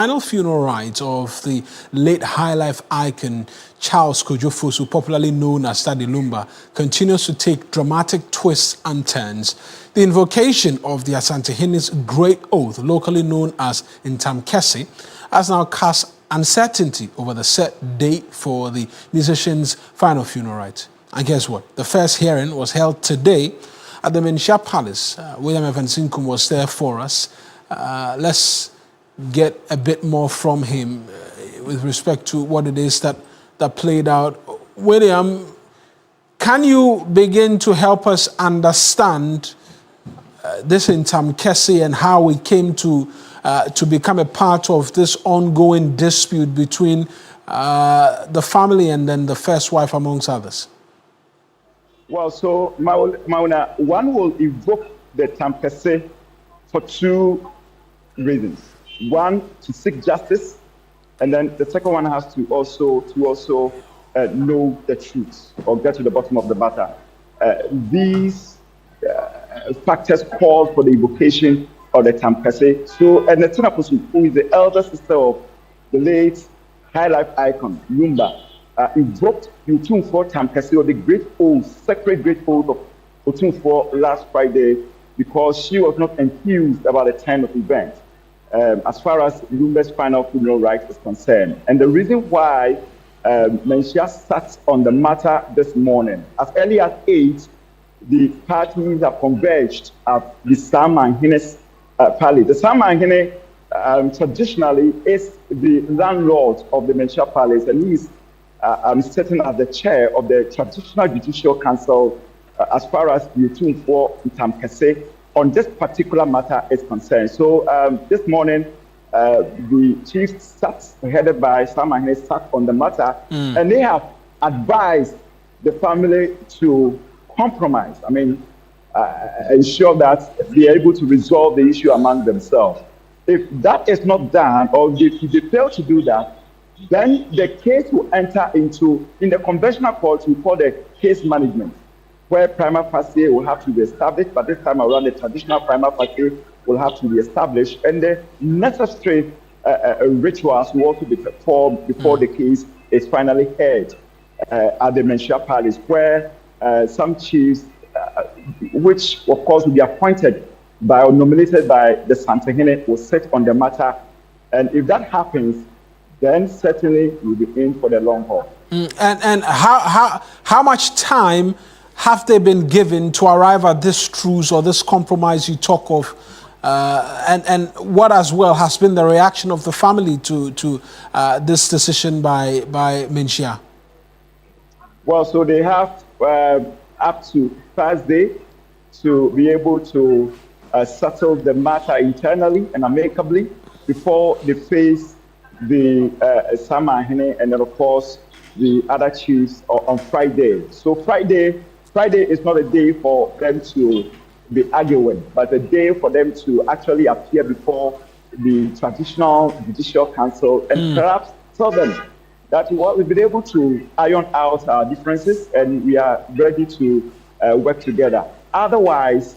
Final funeral rites of the late high life icon Charles Kojofosu, popularly known as Daddy Lumba, continues to take dramatic twists and turns. The invocation of the Asantehene's great oath, locally known as Ntamkese, has now cast uncertainty over the set date for the musician's final funeral rites. And guess what? The first hearing was held today at the Menchia Palace. William Evansinkum was there for us. Let's get a bit more from him with respect to what it is that played out. William, can you begin to help us understand this Ntamkese and how it came to become a part of this ongoing dispute between the family and then the first wife, amongst others? Well, so Mauna, one will evoke the Ntamkese for two reasons. One, to seek justice, and then the second one has to also know the truth or get to the bottom of the matter. These factors call for the evocation of the Ntamkese. So, and the Tunapusu, who is the elder sister of the late high life icon Lumba, invoked the Otumfuo Ntamkese, or the great oath, sacred great oath of Otumfuo last Friday, because she was not enthused about the time of events. As far as Lumba's final funeral rites is concerned. And the reason why Menchia sat on the matter this morning, as early as 8, the parties have converged at the Asantehene palace. The Asantehene traditionally is the landlord of the Menchia Palace, and he is sitting as the chair of the traditional judicial council as far as the Otumfuo Ntamkese on this particular matter is concerned. So this morning, the chiefs sat, headed by Asantehene, sat on the matter, and they have advised the family to compromise. I mean, ensure that they are able to resolve the issue among themselves. If that is not done, or if they fail to do that, then the case will enter into, in the conventional court, we call the case management, where prima facie will have to be established, but this time around the traditional prima facie will have to be established, and the necessary rituals will also be performed before the case is finally heard at the Menchia Palace, where some chiefs, which of course will be appointed by or nominated by the Asantehene, will sit on the matter, and if that happens, then certainly we'll be in for the long haul. And how much time have they been given to arrive at this truce or this compromise you talk of? And what as well has been the reaction of the family to this decision by Menchia? Well, so they have up to Thursday to be able to settle the matter internally and amicably before they face the Asantehene and then of course the other chiefs on Friday. So Friday is not a day for them to be arguing, but a day for them to actually appear before the traditional judicial council and perhaps tell them that we've been able to iron out our differences and we are ready to work together. Otherwise,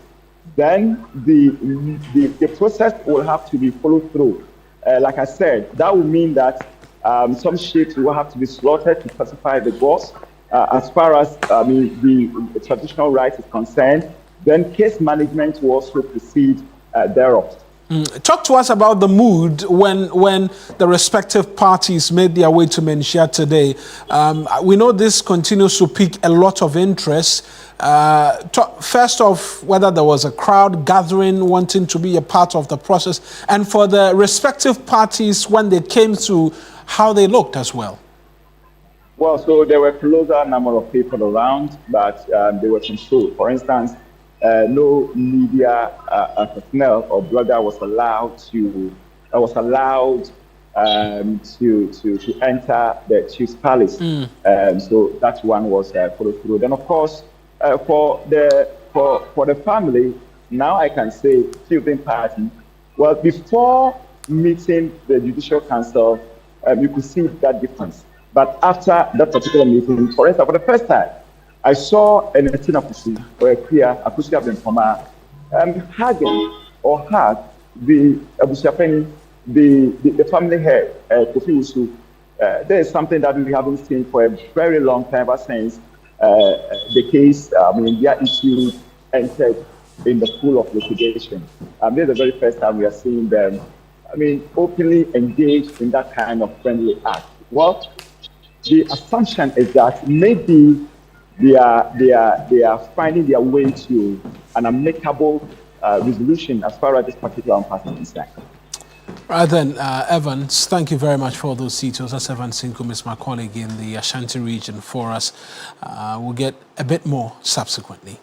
then the process will have to be followed through. Like I said, that will mean that some sheep will have to be slaughtered to pacify the gods. As far as the traditional rites is concerned, then case management will also proceed thereof. Talk to us about the mood when the respective parties made their way to Menchia today. We know this continues to pique a lot of interest. First off, whether there was a crowd gathering wanting to be a part of the process, and for the respective parties when they came to, how they looked as well. Well, so there were a closer number of people around, but they were controlled. For instance, no media personnel or blogger was allowed to enter the chief's palace. So that one was followed through. Then, of course, for the family, now I can say fielding party. Well, before meeting the judicial council, you could see that difference. But after that particular meeting, for instance, for the first time, I saw an Tunapusu or a Kriya, Akusia Benfoma, hugging or hug the Abusiapeni the family head, Kofi Usu, there is something that we haven't seen for a very long time, ever since the case, their issue entered in the pool of litigation. This is the very first time we are seeing them, openly engaged in that kind of friendly act. Well, the assumption is that maybe they are finding their way to an amicable resolution as far as this particular impasse is concerned. Right then, Evans, thank you very much for those details. That's Evans Sinkum, is my colleague in the Ashanti region for us. We'll get a bit more subsequently.